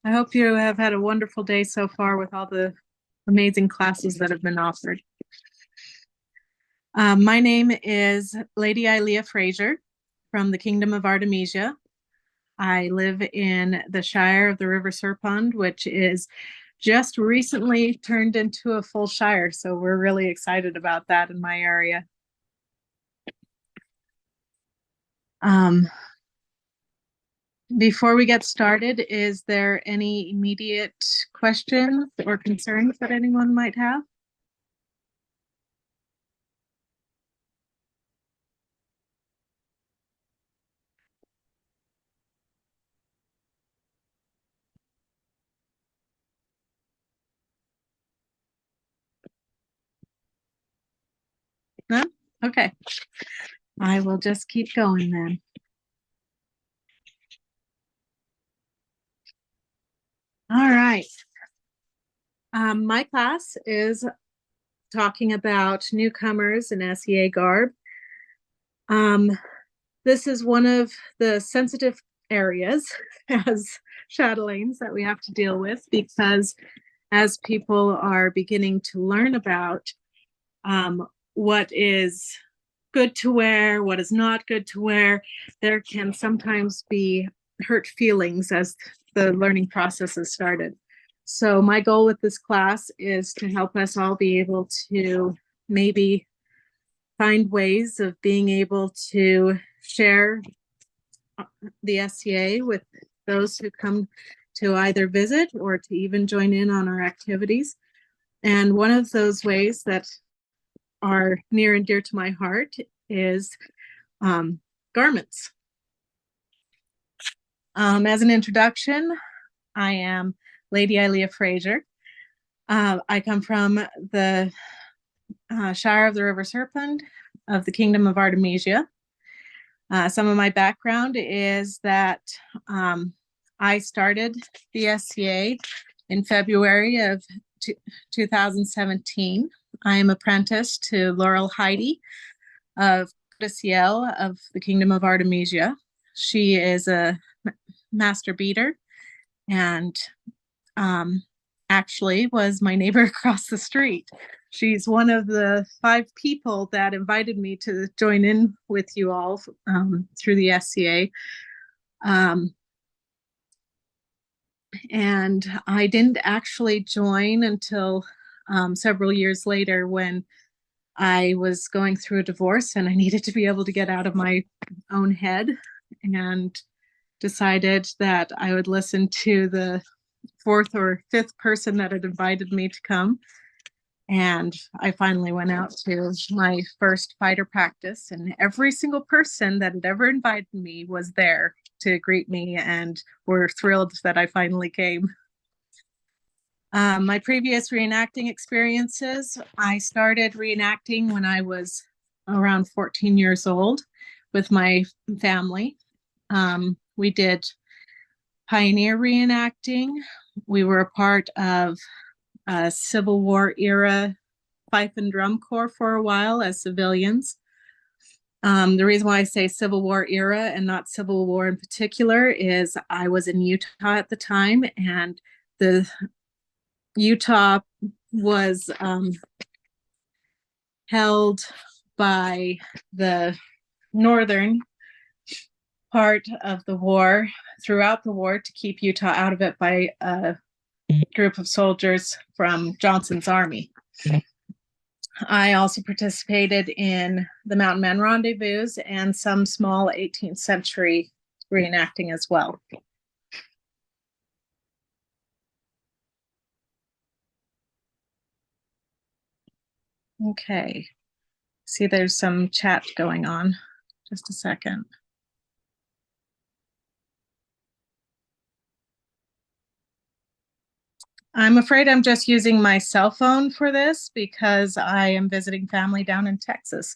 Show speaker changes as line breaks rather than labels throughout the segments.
I hope you have had a wonderful day so far with all the amazing classes that have been offered. My name is Lady Ilea Fraser from the Kingdom of Artemisia. I live in the Shire of the River Serpent, which is just recently turned into a full shire. So we're really excited about that in my area. Before we get started, is there any immediate questions or concerns that anyone might have? No? Okay. I will just keep going then. All right. My class is talking about newcomers in SEA garb. This is one of the sensitive areas as chatelaines that we have to deal with because as people are beginning to learn about what is good to wear, what is not good to wear, there can sometimes be hurt feelings as the learning process has started. So my goal with this class is to help us all be able to maybe find ways of being able to share the SCA with those who come to either visit or to even join in on our activities. And one of those ways that are near and dear to my heart is garments. As an introduction, I am Lady Ilea Fraser. I come from the Shire of the River Serpent of the Kingdom of Artemisia. Some of my background is that I started the SCA in February of 2017. I am apprenticed to Laurel Heidi of Ciel of the Kingdom of Artemisia. She is a master beater and actually was my neighbor across the street. She's one of the 5 people that invited me to join in with you all through the SCA. And I didn't actually join until several years later when I was going through a divorce and I needed to be able to get out of my own head and decided that I would listen to the 4th or 5th person that had invited me to come. And I finally went out to my first fighter practice, and every single person that had ever invited me was there to greet me and were thrilled that I finally came. My previous reenacting experiences, I started reenacting when I was around 14 years old with my family. We did pioneer reenacting. We were a part of a Civil War era fife and drum corps for a while as civilians. The reason why I say Civil War era and not Civil War in particular is I was in Utah at the time, and the Utah was held by the northern part of the war throughout the war to keep Utah out of it by a group of soldiers from Johnson's army. I also participated in the Mountain Men Rendezvous and some small 18th century reenacting as well. Okay, see there's some chat going on. Just a second. I'm afraid I'm just using my cell phone for this because I am visiting family down in Texas.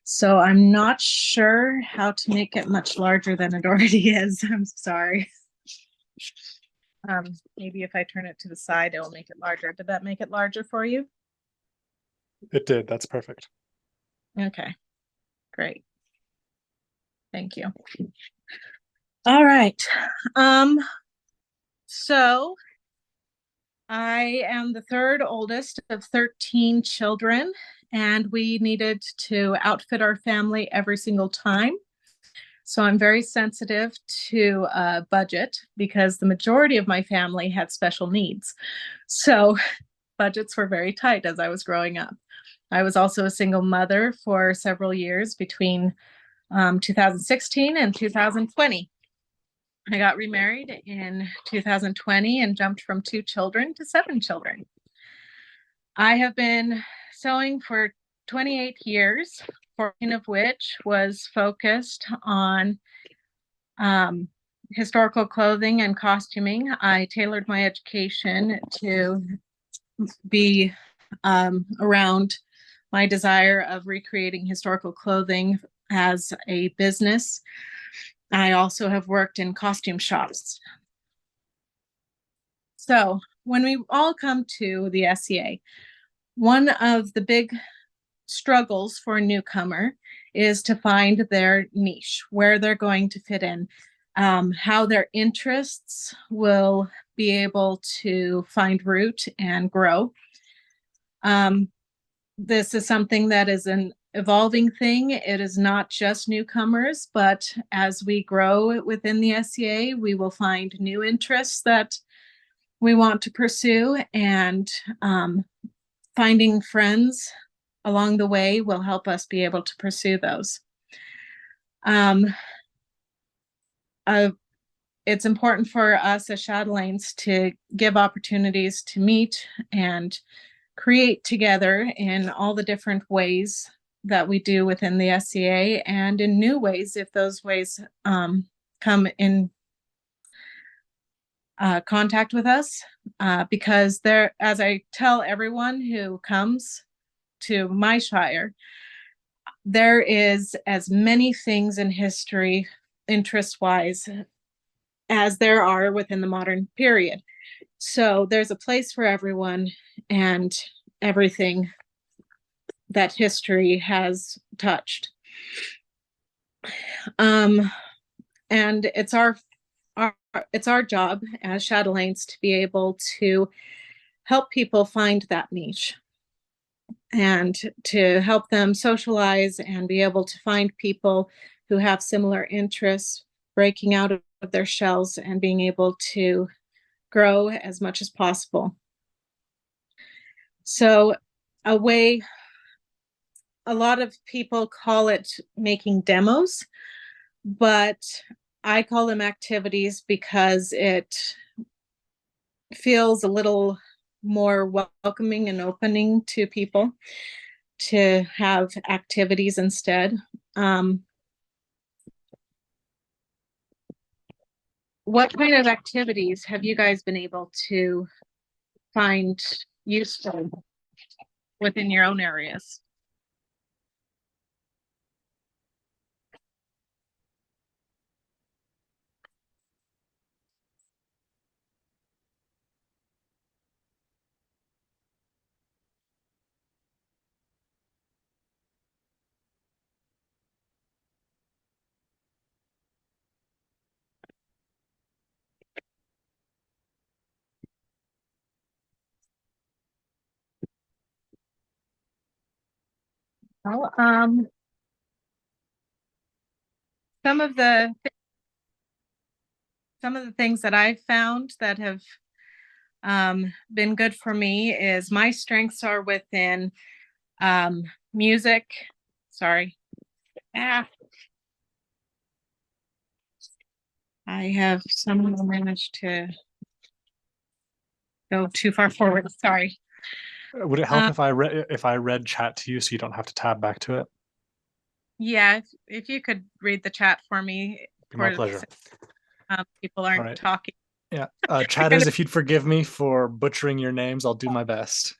So I'm not sure how to make it much larger than it already is. I'm sorry. Maybe if I turn it to the side, it'll make it larger. Did that make it larger for you?
It did. That's perfect.
Okay, great. Thank you. All right. So I am the third oldest of 13 children, and we needed to outfit our family every single time. So I'm very sensitive to budget because the majority of my family had special needs. So budgets were very tight as I was growing up. I was also a single mother for several years between 2016 and 2020. I got remarried in 2020 and jumped from 2 children to 7 children. I have been sewing for 28 years, 14 of which was focused on historical clothing and costuming. I tailored my education to be around my desire of recreating historical clothing as a business. I also have worked in costume shops. So when we all come to the SCA, one of the big struggles for a newcomer is to find their niche, where they're going to fit in, how their interests will be able to find root and grow. This is something that is an evolving thing. It is not just newcomers, but as we grow within the SCA, we will find new interests that we want to pursue, and finding friends along the way will help us be able to pursue those. It's important for us as chatelaines to give opportunities to meet and create together in all the different ways that we do within the SCA, and in new ways if those ways come in contact with us, because there, as I tell everyone who comes to my shire, there is as many things in history interest-wise as there are within the modern period. So there's a place for everyone and everything that history has touched. And it's our job as chatelaines to be able to help people find that niche and to help them socialize and be able to find people who have similar interests, breaking out of their shells and being able to grow as much as possible. So a lot of people call it making demos, but I call them activities because it feels a little more welcoming and opening to people to have activities instead. What kind of activities have you guys been able to find useful within your own areas? Well, some of the things that I've found that have been good for me is my strengths are within music. Sorry. I have somehow managed to go too far forward. Sorry.
Would it help if I read chat to you so you don't have to tab back to it?
Yeah, if you could read the chat for me.
Be my pleasure.
People aren't talking.
Yeah, chatters, if you'd forgive me for butchering your names, I'll do my best.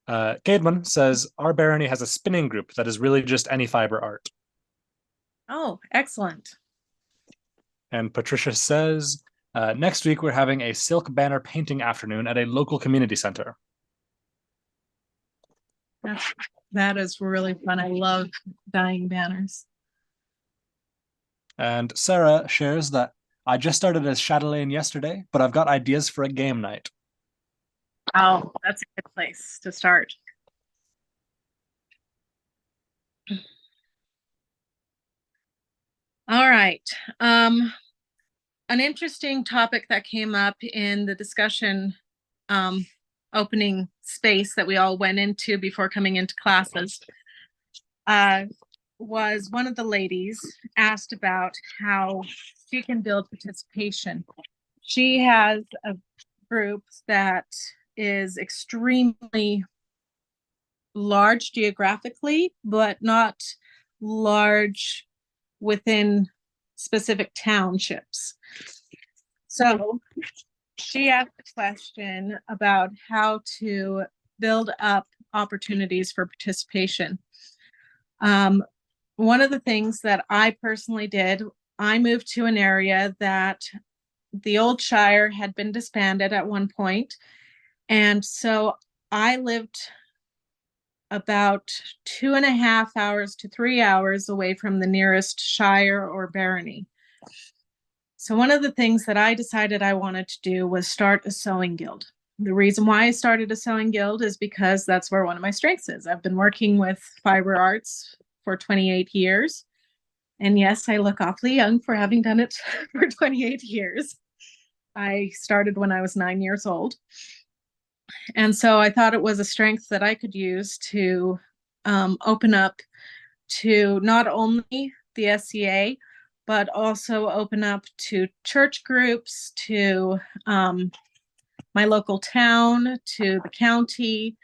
Gaedman says, our barony has a spinning group that is really just any fiber art.
Oh, excellent.
And Patricia says, next week we're having a silk banner painting afternoon at a local community center.
That is really fun. I love dyeing banners.
And Sarah shares that I just started a chatelaine yesterday, but I've got ideas for a game night.
Oh, that's a good place to start. All right. An interesting topic that came up in the discussion opening space that we all went into before coming into classes was one of the ladies asked about how she can build participation. She has a group that is extremely large geographically, but not large within specific townships. So she asked a question about how to build up opportunities for participation. One of the things that I personally did, I moved to an area that the old Shire had been disbanded at one point. And so I lived about 2.5 hours to 3 hours away from the nearest Shire or barony. So one of the things that I decided I wanted to do was start a sewing guild. The reason why I started a sewing guild is because that's where one of my strengths is. I've been working with fiber arts for 28 years. And yes, I look awfully young for having done it for 28 years. I started when I was 9 years old. And so I thought it was a strength that I could use to open up to not only the SCA, but also open up to church groups, to my local town, to the county,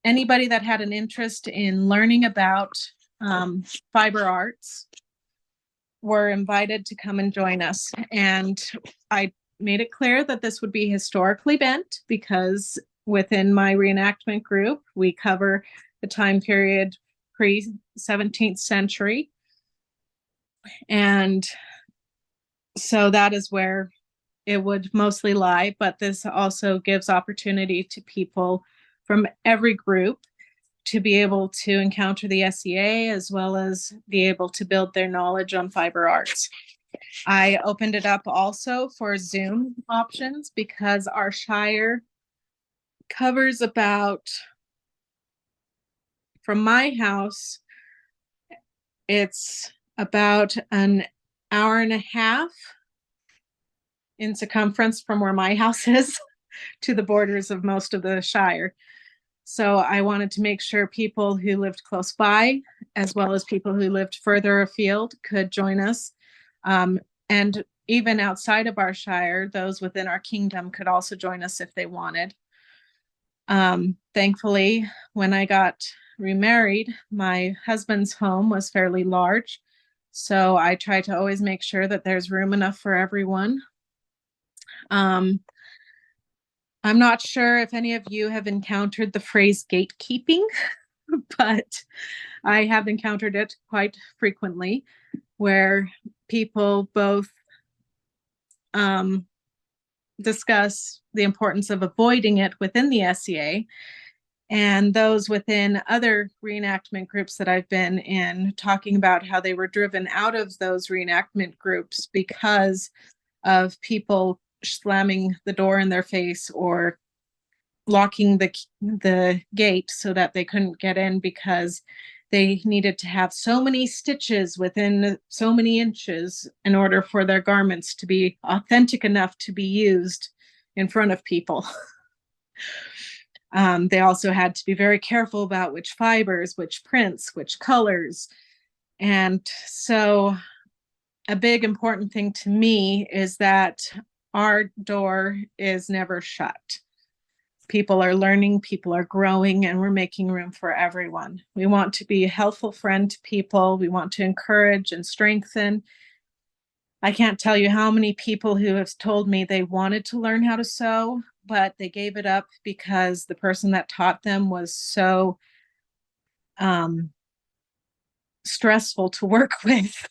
anybody that had an interest in learning about fiber arts were invited to come and join us. And I made it clear that this would be historically bent because within my reenactment group, we cover the time period pre-17th century. And so that is where it would mostly lie, but this also gives opportunity to people from every group to be able to encounter the SEA as well as be able to build their knowledge on fiber arts. I opened it up also for Zoom options because our Shire covers about, from my house, it's about an hour and a half in circumference from where my house is to the borders of most of the Shire. So I wanted to make sure people who lived close by, as well as people who lived further afield, could join us. And even outside of our Shire, those within our kingdom could also join us if they wanted. Thankfully, when I got remarried, my husband's home was fairly large. So I try to always make sure that there's room enough for everyone. I'm not sure if any of you have encountered the phrase gatekeeping, but I have encountered it quite frequently where people both discuss the importance of avoiding it within the SCA, and those within other reenactment groups that I've been in talking about how they were driven out of those reenactment groups because of people slamming the door in their face or locking the gate so that they couldn't get in because they needed to have so many stitches within so many inches in order for their garments to be authentic enough to be used in front of people. They also had to be very careful about which fibers, which prints, which colors. And so a big important thing to me is that our door is never shut. People are learning, people are growing, and we're making room for everyone. We want to be a helpful friend to people. We want to encourage and strengthen. I can't tell you how many people who have told me they wanted to learn how to sew, but they gave it up because the person that taught them was so stressful to work with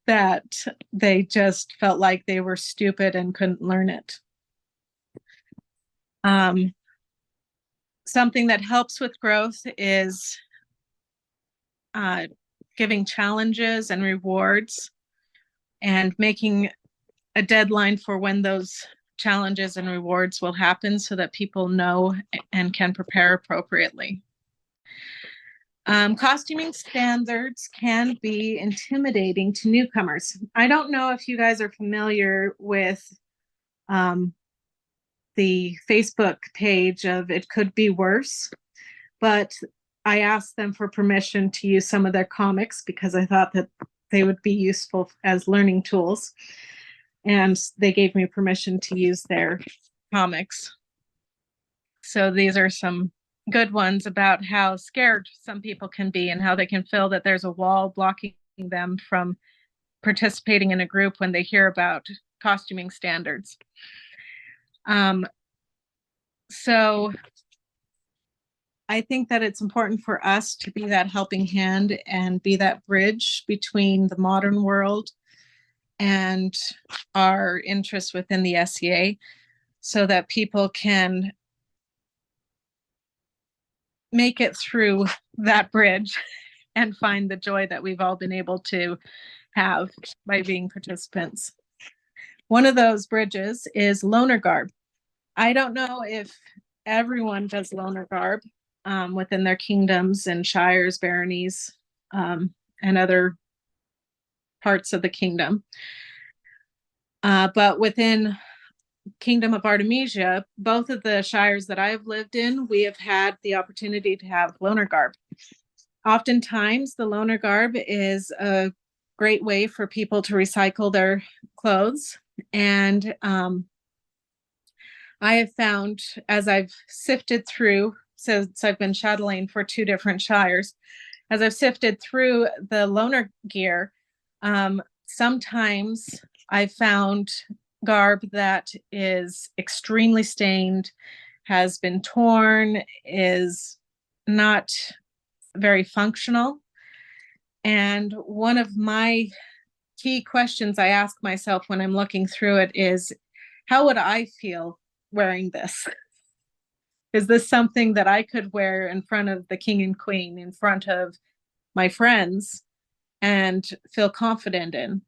that they just felt like they were stupid and couldn't learn it. Something that helps with growth is giving challenges and rewards. and making a deadline for when those challenges and rewards will happen so that people know and can prepare appropriately. Costuming standards can be intimidating to newcomers. I don't know if you guys are familiar with the Facebook page of It Could Be Worse, but I asked them for permission to use some of their comics because I thought that they would be useful as learning tools. And they gave me permission to use their comics. So these are some good ones about how scared some people can be and how they can feel that there's a wall blocking them from participating in a group when they hear about costuming standards. So I think that it's important for us to be that helping hand and be that bridge between the modern world and our interests within the SCA so that people can make it through that bridge and find the joy that we've all been able to have by being participants. One of those bridges is loner garb. I don't know if everyone does loner garb within their kingdoms and shires, baronies, and other parts of the kingdom. But within Kingdom of Artemisia, both of the shires that I've lived in, we have had the opportunity to have loner garb. Oftentimes, the loner garb is a great way for people to recycle their clothes. And I have found, as I've sifted through, since I've been shuttling for 2 different shires, as I've sifted through the loner gear, sometimes I found garb that is extremely stained, has been torn, is not very functional. And one of my key questions I ask myself when I'm looking through it is, how would I feel wearing this? Is this something that I could wear in front of the king and queen, in front of my friends, and feel confident in?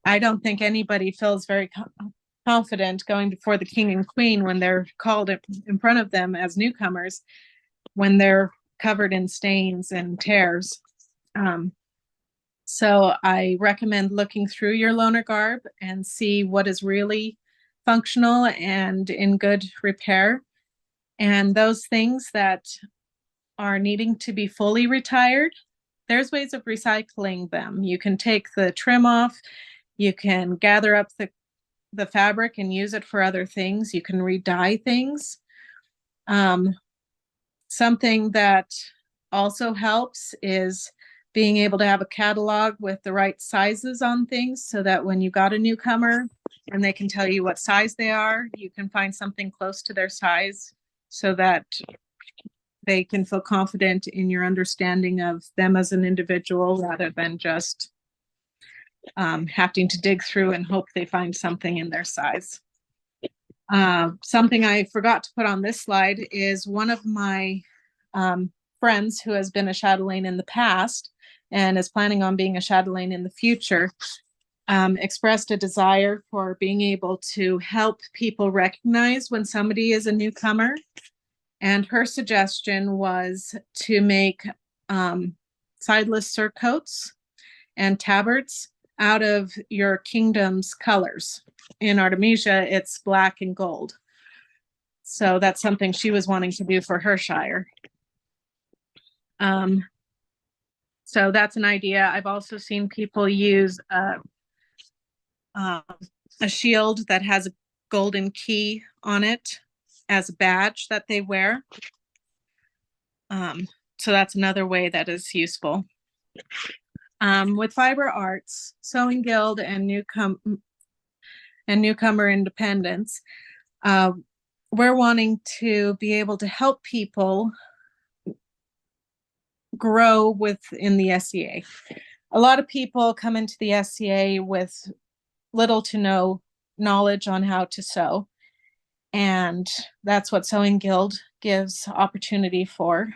I don't think anybody feels very confident going before the king and queen when they're called in front of them as newcomers, when they're covered in stains and tears. So I recommend looking through your loner garb and see what is really functional and in good repair. And those things that are needing to be fully retired, there's ways of recycling them. You can take the trim off, you can gather up the fabric and use it for other things. You can re-dye things. Something that also helps is being able to have a catalog with the right sizes on things so that when you got a newcomer and they can tell you what size they are, you can find something close to their size so that they can feel confident in your understanding of them as an individual rather than just having to dig through and hope they find something in their size. Something I forgot to put on this slide is one of my friends who has been a chatelaine in the past and is planning on being a chatelaine in the future, expressed a desire for being able to help people recognize when somebody is a newcomer. And her suggestion was to make sideless surcoats and tabards out of your kingdom's colors. In Artemisia, it's black and gold. So that's something she was wanting to do for her shire. So that's an idea. I've also seen people use a shield that has a golden key on it as a badge that they wear. So that's another way that is useful. With Fiber Arts, Sewing Guild, and Newcomer Independence, we're wanting to be able to help people grow within the SCA. A lot of people come into the SCA with little to no knowledge on how to sew, and that's what Sewing Guild gives opportunity for.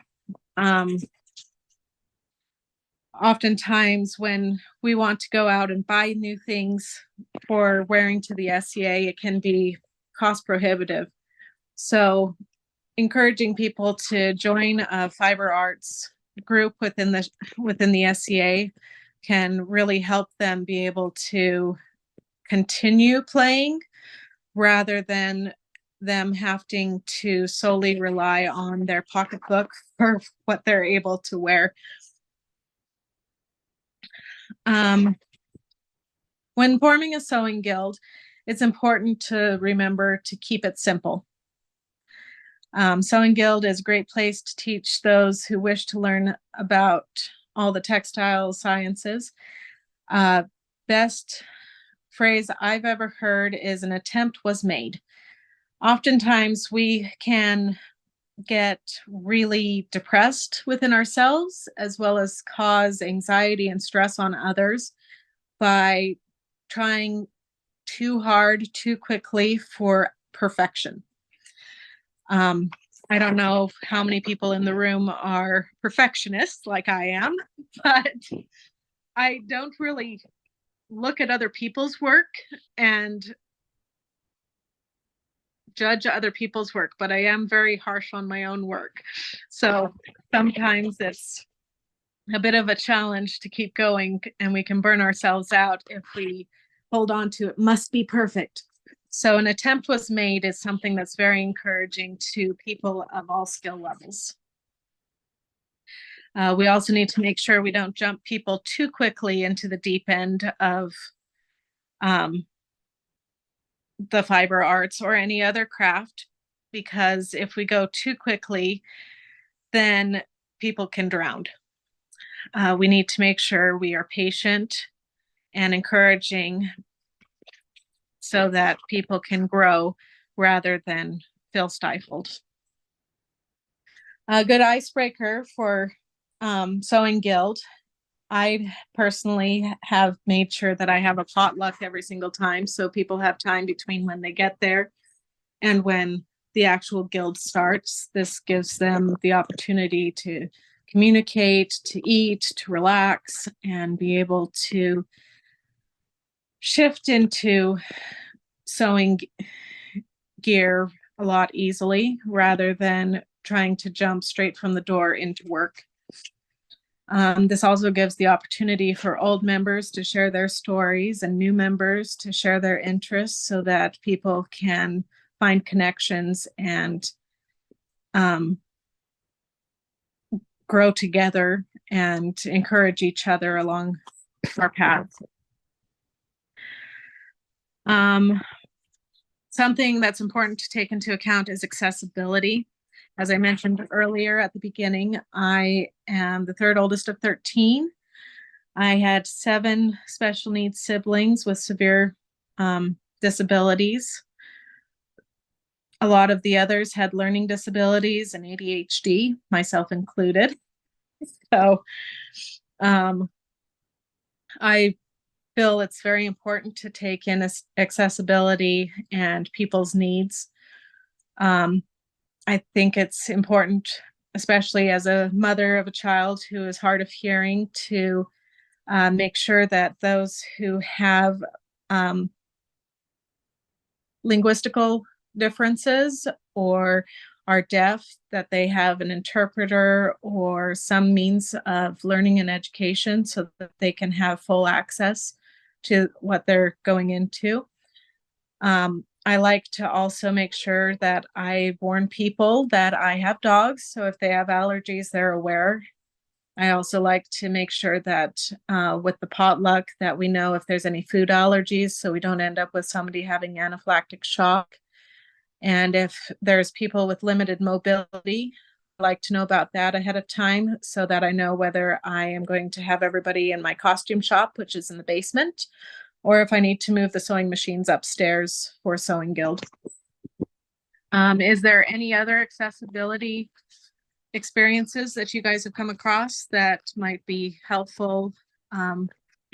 oftentimes when we want to go out and buy new things for wearing to the SCA, it can be cost prohibitive. So encouraging people to join a fiber arts group within the SCA can really help them be able to continue playing rather than them having to solely rely on their pocketbook for what they're able to wear. When forming a sewing guild, it's important to remember to keep it simple. Sewing Guild is a great place to teach those who wish to learn about all the textile sciences. Best phrase I've ever heard is an attempt was made. Oftentimes we can get really depressed within ourselves, as well as cause anxiety and stress on others by trying too hard, too quickly for perfection. I don't know how many people in the room are perfectionists like I am, but I don't really look at other people's work and judge other people's work, but I am very harsh on my own work. So sometimes it's a bit of a challenge to keep going, and we can burn ourselves out if we hold on to it must be perfect. So an attempt was made is something that's very encouraging to people of all skill levels. We also need to make sure we don't jump people too quickly into the deep end of the fiber arts or any other craft, because if we go too quickly, then people can drown. We need to make sure we are patient and encouraging so that people can grow rather than feel stifled. A good icebreaker for Sewing Guild. I personally have made sure that I have a potluck every single time, so people have time between when they get there and when the actual guild starts. This gives them the opportunity to communicate, to eat, to relax, and be able to shift into sewing gear a lot easily rather than trying to jump straight from the door into work. This also gives the opportunity for old members to share their stories and new members to share their interests so that people can find connections and grow together and encourage each other along our path. Something that's important to take into account is accessibility. As I mentioned earlier at the beginning, I am the third oldest of 13. I had 7 special needs siblings with severe disabilities. A lot of the others had learning disabilities and ADHD, myself included. So I feel it's very important to take in accessibility and people's needs. I think it's important, especially as a mother of a child who is hard of hearing, to make sure that those who have linguistical differences or are deaf, that they have an interpreter or some means of learning and education so that they can have full access to what they're going into. I like to also make sure that I warn people that I have dogs, so if they have allergies, they're aware. I also like to make sure that with the potluck that we know if there's any food allergies, so we don't end up with somebody having anaphylactic shock. And if there's people with limited mobility, I like to know about that ahead of time so that I know whether I am going to have everybody in my costume shop, which is in the basement, or if I need to move the sewing machines upstairs for Sewing Guild. Is there any other accessibility experiences that you guys have come across that might be helpful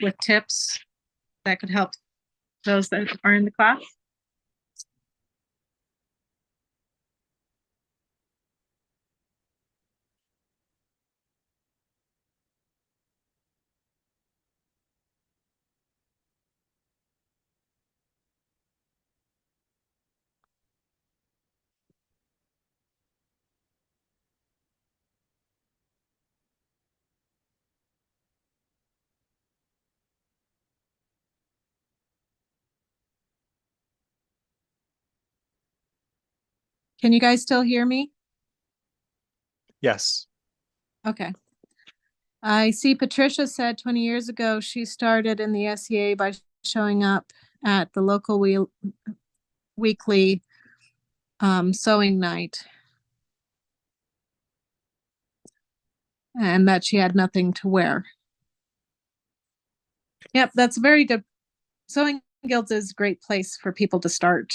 with tips that could help those that are in the class? Can you guys still hear me?
Yes.
Okay. I see Patricia said 20 years ago she started in the SEA by showing up at the local weekly sewing night, and that she had nothing to wear. Yep, that's very good. Sewing Guilds is a great place for people to start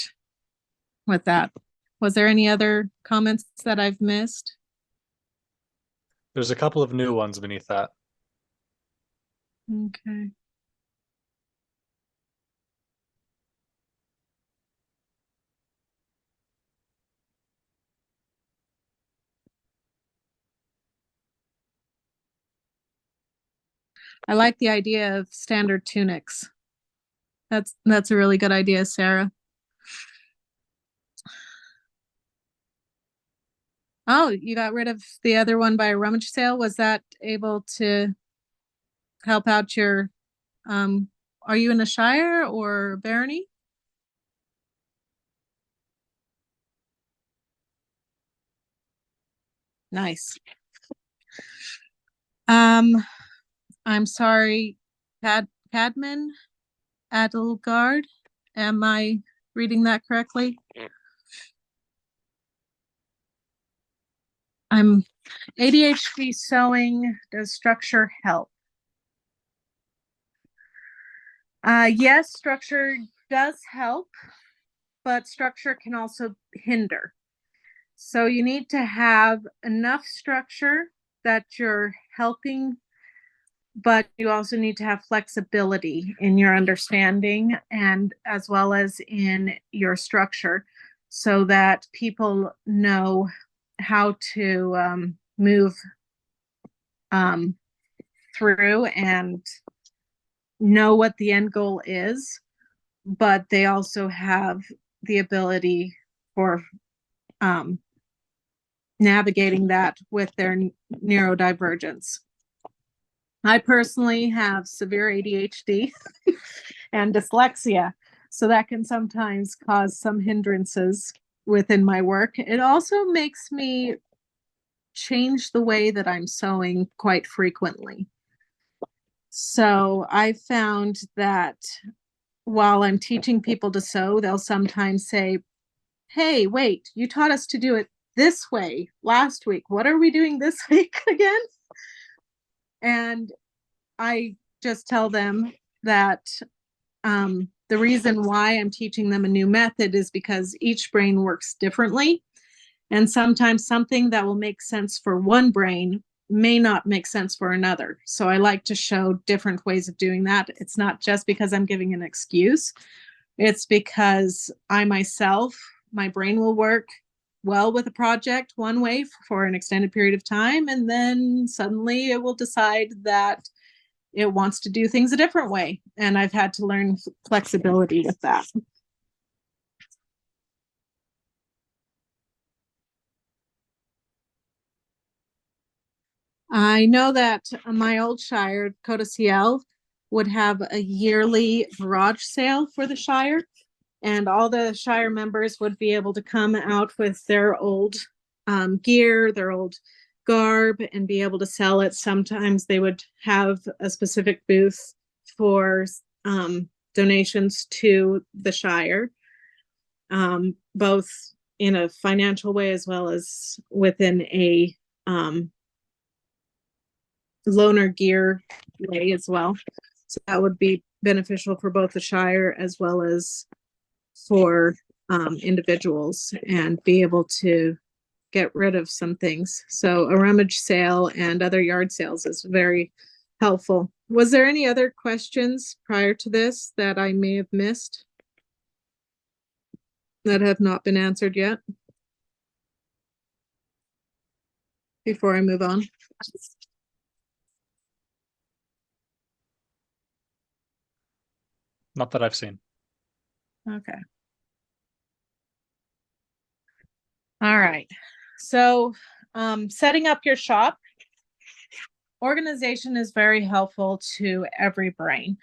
with that. Was there any other comments that I've missed?
There's a couple of new ones beneath that.
Okay. I like the idea of standard tunics. That's a really good idea, Sarah. Oh, you got rid of the other one by a rummage sale. Was that able to help out your, are you in a shire or barony? Nice. Um, I'm sorry, Cadman Adelgard. Am I reading that correctly? I'm ADHD sewing. Does structure help? Yes, structure does help, but structure can also hinder. So you need to have enough structure that you're helping, but you also need to have flexibility in your understanding and as well as in your structure so that people know how to move through and know what the end goal is, but they also have the ability for navigating that with their neurodivergence. I personally have severe ADHD and dyslexia, so that can sometimes cause some hindrances within my work. It also makes me change the way that I'm sewing quite frequently. So I found that while I'm teaching people to sew, they'll sometimes say, hey, wait, you taught us to do it this way last week. What are we doing this week again? And I just tell them that the reason why I'm teaching them a new method is because each brain works differently. And sometimes something that will make sense for one brain may not make sense for another. So I like to show different ways of doing that. It's not just because I'm giving an excuse. It's because I myself, my brain will work well with a project one way for an extended period of time. And then suddenly it will decide that it wants to do things a different way. And I've had to learn flexibility with that. I know that my old shire, Codicil, would have a yearly garage sale for the shire, and all the shire members would be able to come out with their old gear, their old garb, and be able to sell it. Sometimes they would have a specific booth for donations to the shire, both in a financial way as well as within a loaner gear way as well. So that would be beneficial for both the shire as well as for individuals and be able to get rid of some things. So a rummage sale and other yard sales is very helpful. Was there any other questions prior to this that I may have missed that have not been answered yet before I move on?
Not that I've seen.
Okay. All right. So setting up your shop, organization is very helpful to every brain.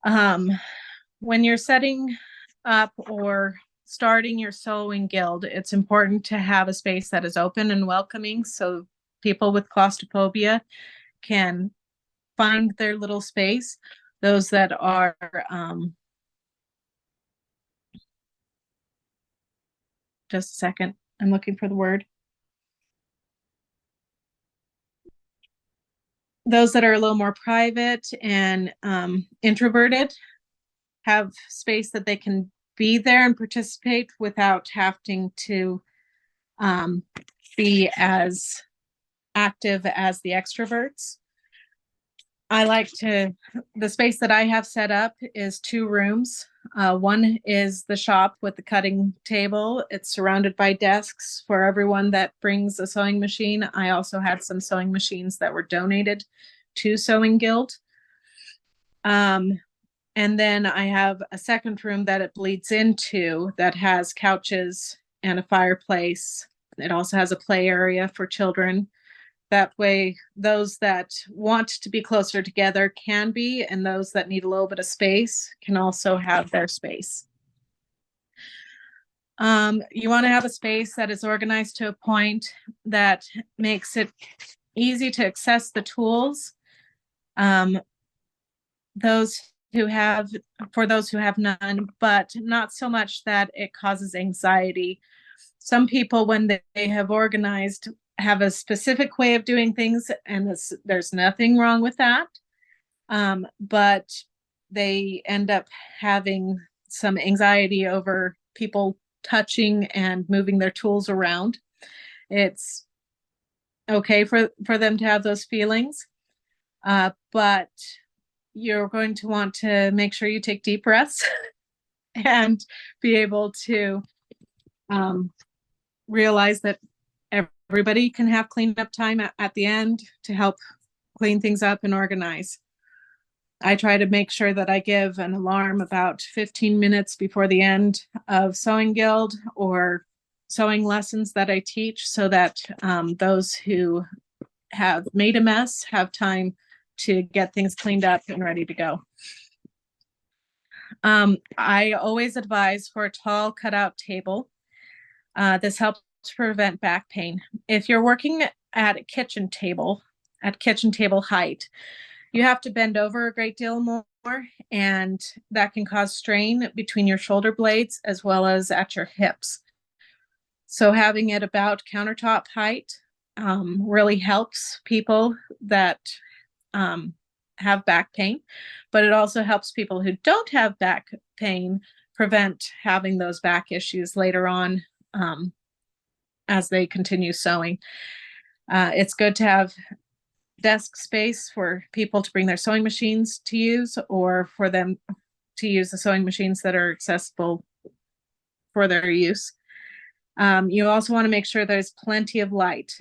When you're setting up or starting your sewing guild, it's important to have a space that is open and welcoming so people with claustrophobia can find their little space. Those that are just a second, I'm looking for the word. Those that are a little more private and introverted have space that they can be there and participate without having to be as active as the extroverts. I like to, the space that I have set up is 2 rooms. One is the shop with the cutting table. It's surrounded by desks for everyone that brings a sewing machine. I also had some sewing machines that were donated to Sewing Guild. And then I have a second room that it bleeds into that has couches and a fireplace. It also has a play area for children. That way, those that want to be closer together can be, and those that need a little bit of space can also have their space. You want to have a space that is organized to a point that makes it easy to access the tools. For those who have none, but not so much that it causes anxiety. Some people, when they have organized, have a specific way of doing things, and there's nothing wrong with that. But they end up having some anxiety over people touching and moving their tools around. It's okay for them to have those feelings, but you're going to want to make sure you take deep breaths and be able to realize that everybody can have cleanup time at the end to help clean things up and organize. I try to make sure that I give an alarm about 15 minutes before the end of Sewing Guild or sewing lessons that I teach, so that those who have made a mess have time to get things cleaned up and ready to go. I always advise for a tall cutout table. This helps prevent back pain. If you're working at a kitchen table, at kitchen table height, you have to bend over a great deal more, and that can cause strain between your shoulder blades as well as at your hips. So having it about countertop height really helps people that have back pain, but it also helps people who don't have back pain prevent having those back issues later on as they continue sewing. It's good to have desk space for people to bring their sewing machines to use, or for them to use the sewing machines that are accessible for their use. You also want to make sure there's plenty of light.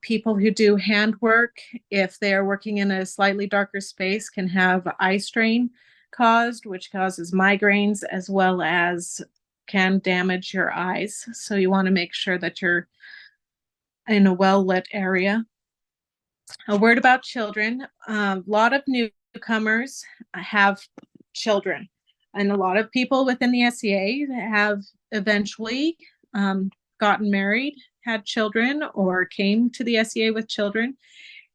People who do handwork, if they are working in a slightly darker space, can have eye strain caused, which causes migraines, as well as can damage your eyes. So you want to make sure that you're in a well-lit area. A word about children. A lot of newcomers have children, and a lot of people within the SEA have eventually gotten married, had children, or came to the SEA with children.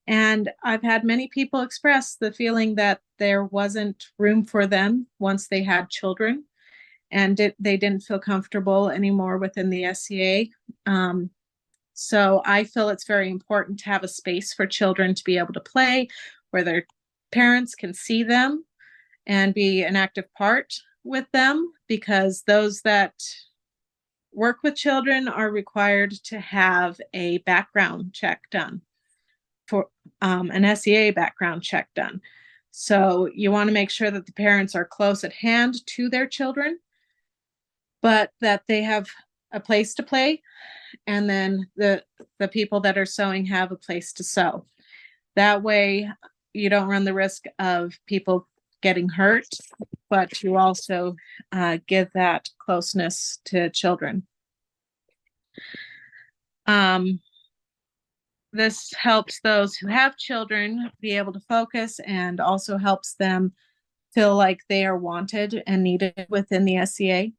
And I've had many people express the feeling that there wasn't room for them once they had children, and they didn't feel comfortable anymore within the SEA. So I feel it's very important to have a space for children to be able to play, where their parents can see them and be an active part with them, because those that work with children are required to have a background check done, for an SEA background check done. So you want to make sure that the parents are close at hand to their children, but that they have a place to play, and then the people that are sewing have a place to sew. That way you don't run the risk of people getting hurt, but you also give that closeness to children. This helps those who have children be able to focus, and also helps them feel like they are wanted and needed within the SEA.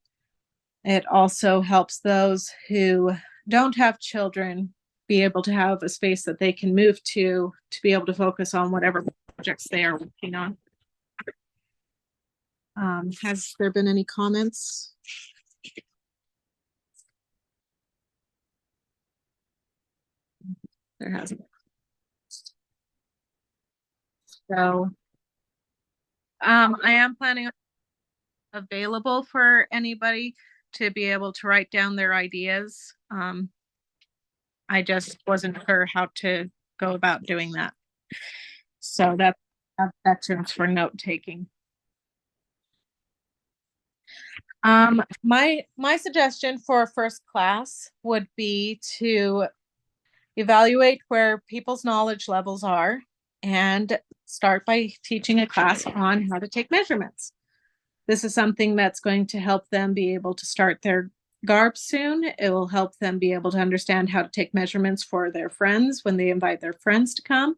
It also helps those who don't have children be able to have a space that they can move to be able to focus on whatever projects they are working on. Has there been any comments? There hasn't. So I am planning available for anybody to be able to write down their ideas. I just wasn't sure how to go about doing that. So that's for note taking. My suggestion for first class would be to evaluate where people's knowledge levels are and start by teaching a class on how to take measurements. This is something that's going to help them be able to start their GARB soon. It will help them be able to understand how to take measurements for their friends when they invite their friends to come.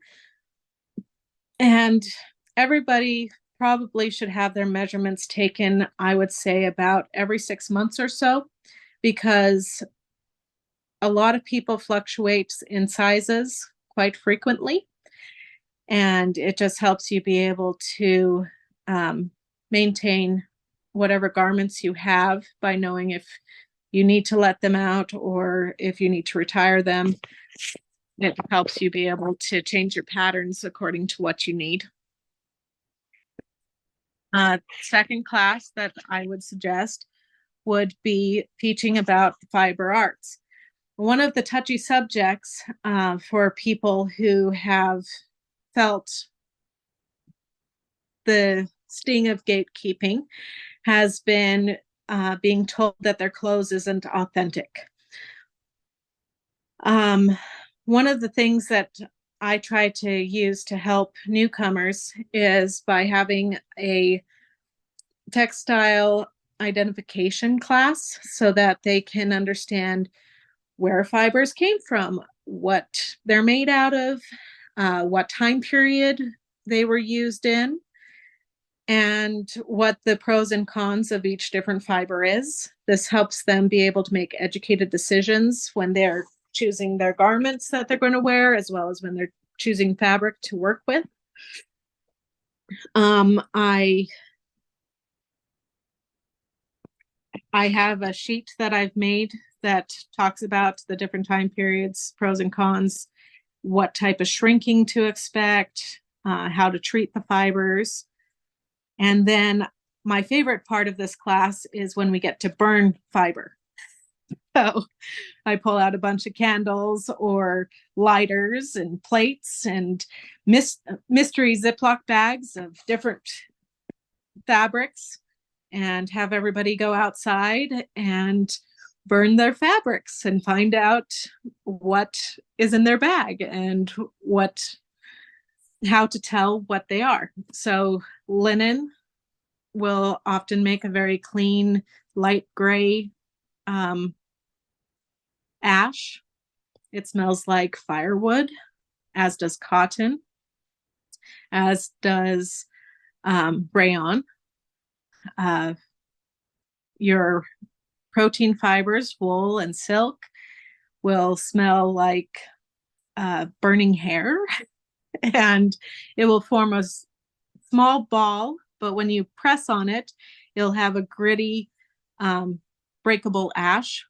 And everybody probably should have their measurements taken, I would say, about every 6 months or so, because a lot of people fluctuate in sizes quite frequently. And it just helps you be able to maintain whatever garments you have by knowing if you need to let them out or if you need to retire them. It helps you be able to change your patterns according to what you need. Second class that I would suggest would be teaching about fiber arts. One of the touchy subjects for people who have felt the sting of gatekeeping has been being told that their clothes isn't authentic. One of the things that I try to use to help newcomers is by having a textile identification class so that they can understand where fibers came from, what they're made out of, what time period they were used in, and what the pros and cons of each different fiber is. This helps them be able to make educated decisions when they're choosing their garments that they're going to wear, as well as when they're choosing fabric to work with. I have a sheet that I've made that talks about the different time periods, pros and cons, what type of shrinking to expect, how to treat the fibers. And then my favorite part of this class is when we get to burn fiber. So I pull out a bunch of candles or lighters and plates and mystery Ziploc bags of different fabrics and have everybody go outside and burn their fabrics and find out what is in their bag and how to tell what they are. So linen will often make a very clean, light gray ash. It smells like firewood, as does cotton, as does rayon. Your protein fibers, wool and silk, will smell like burning hair, and it will form a small ball, but when you press on it, it'll have a gritty, breakable ash.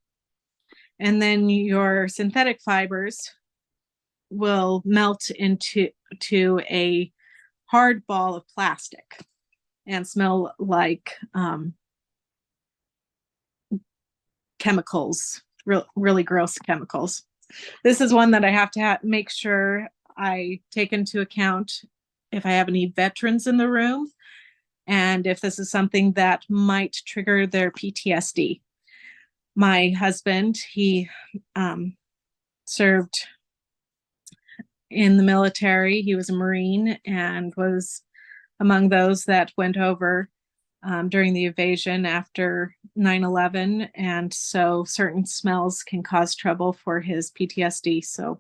And then your synthetic fibers will melt into a hard ball of plastic and smell like chemicals, really gross chemicals. This is one that I have to make sure I take into account if I have any veterans in the room and if this is something that might trigger their PTSD. My husband, he served in the military. He was a Marine and was among those that went over during the invasion after 9/11. And so certain smells can cause trouble for his PTSD. So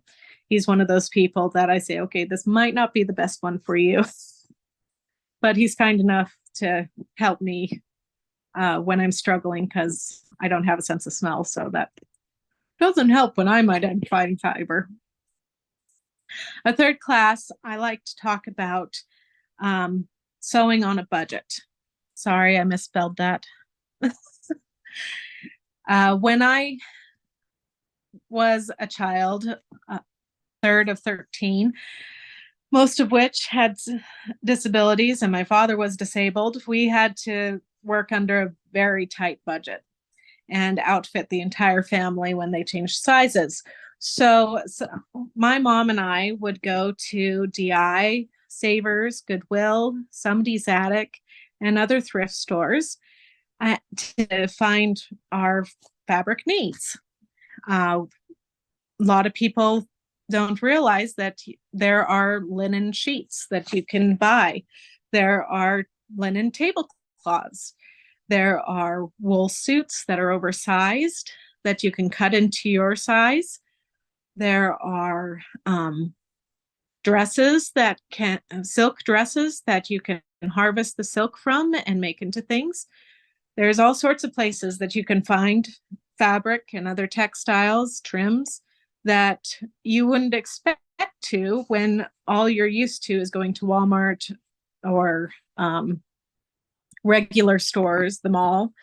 he's one of those people that I say, okay, this might not be the best one for you. But he's kind enough to help me when I'm struggling, because I don't have a sense of smell, so that doesn't help when I'm identifying fiber. A third class, I like to talk about sewing on a budget. Sorry, I misspelled that. When I was a child, third of 13, most of which had disabilities, and my father was disabled, we had to work under a very tight budget and outfit the entire family when they changed sizes. So my mom and I would go to DI, Savers, Goodwill, Somebody's Attic, and other thrift stores to find our fabric needs. A lot of people don't realize that there are linen sheets that you can buy. There are linen tablecloths. There are wool suits that are oversized that you can cut into your size. There are silk dresses that you can harvest the silk from and make into things. There's all sorts of places that you can find fabric and other textiles, trims that you wouldn't expect to when all you're used to is going to Walmart or regular stores, the mall.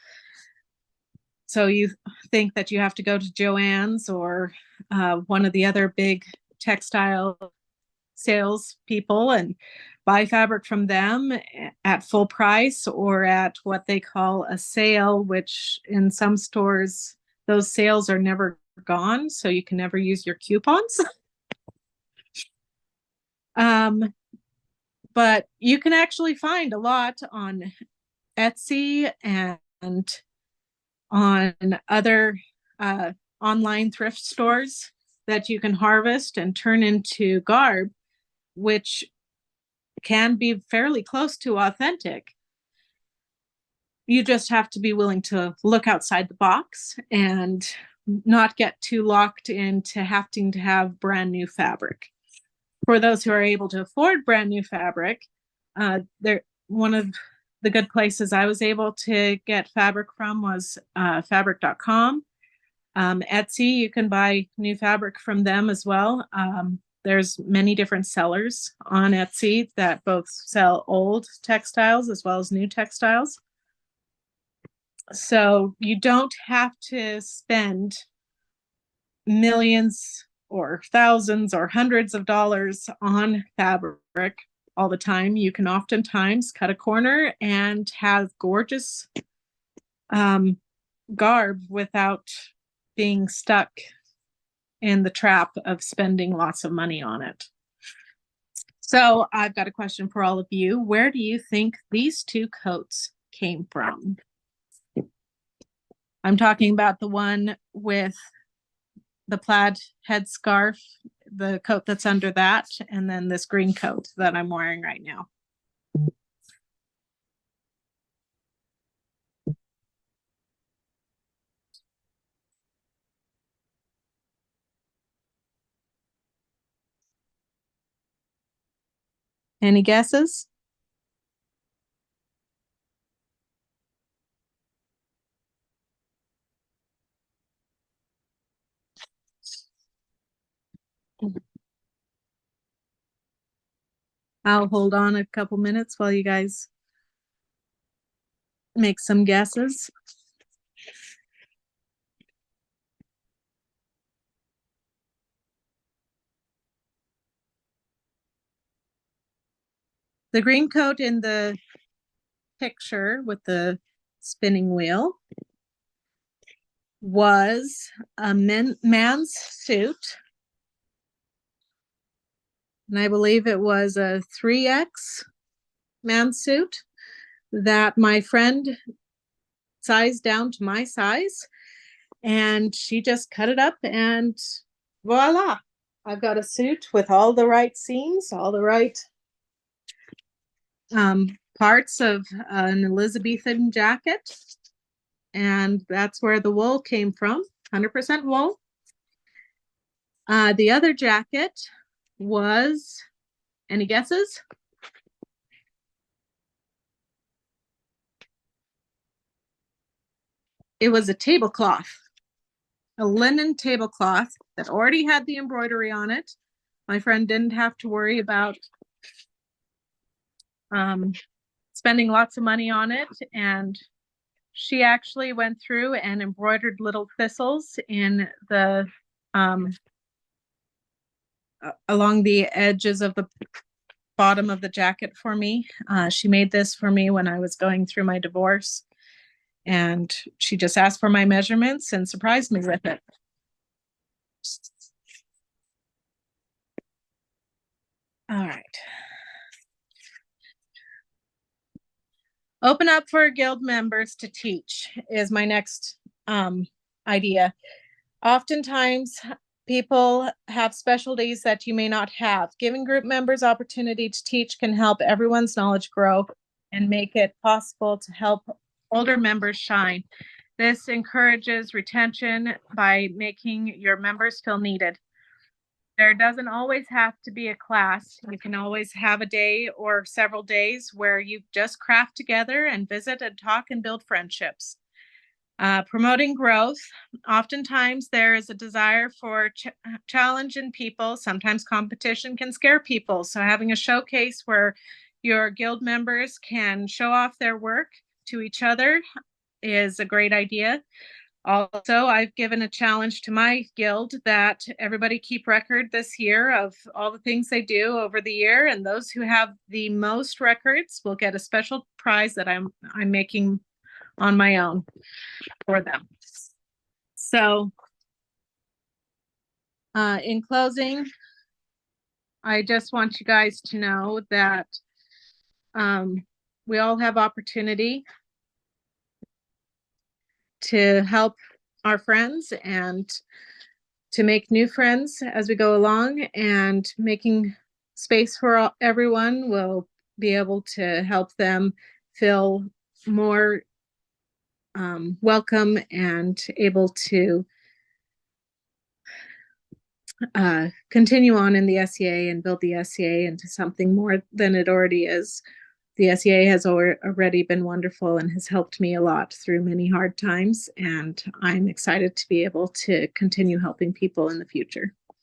So you think that you have to go to Joann's or one of the other big textile sales people and buy fabric from them at full price or at what they call a sale, which in some stores, those sales are never gone, so you can never use your coupons. But you can actually find a lot on Etsy and on other online thrift stores that you can harvest and turn into garb, which can be fairly close to authentic. You just have to be willing to look outside the box and not get too locked into having to have brand new fabric. For those who are able to afford brand new fabric, one of the good places I was able to get fabric from was fabric.com. Etsy, you can buy new fabric from them as well. There's many different sellers on Etsy that both sell old textiles as well as new textiles. So you don't have to spend millions or thousands or hundreds of dollars on fabric all the time. You can oftentimes cut a corner and have gorgeous garb without being stuck in the trap of spending lots of money on it. So I've got a question for all of you. Where do you think these two coats came from? I'm talking about the one with the plaid headscarf, the coat that's under that, and then this green coat that I'm wearing right now. Any guesses? I'll hold on a couple minutes while you guys make some guesses. The green coat in the picture with the spinning wheel was a man's suit. And I believe it was a 3X man's suit that my friend sized down to my size. And she just cut it up and voila. I've got a suit with all the right seams, all the right parts of an Elizabethan jacket. And that's where the wool came from, 100% wool. The other jacket was, any guesses? it was a tablecloth, a linen tablecloth that already had the embroidery on it. My friend didn't have to worry about spending lots of money on it, and she actually went through and embroidered little thistles in the along the edges of the bottom of the jacket for me. She made this for me when I was going through my divorce, and she just asked for my measurements and surprised me with it. All right. Open up for guild members to teach is my next idea. Oftentimes, people have specialties that you may not have. Giving group members opportunity to teach can help everyone's knowledge grow and make it possible to help older members shine. This encourages retention by making your members feel needed. There doesn't always have to be a class. You can always have a day or several days where you just craft together and visit and talk and build friendships. Promoting growth. Oftentimes there is a desire for challenge in people. Sometimes competition can scare people. So having a showcase where your guild members can show off their work to each other is a great idea. Also, I've given a challenge to my guild that everybody keep record this year of all the things they do over the year, and those who have the most records will get a special prize that I'm making on my own for them. So, in closing, I just want you guys to know that we all have opportunity to help our friends and to make new friends as we go along, and making space for everyone will be able to help them feel more welcome and able to continue on in the SEA and build the SEA into something more than it already is. The SEA has already been wonderful and has helped me a lot through many hard times, and I'm excited to be able to continue helping people in the future.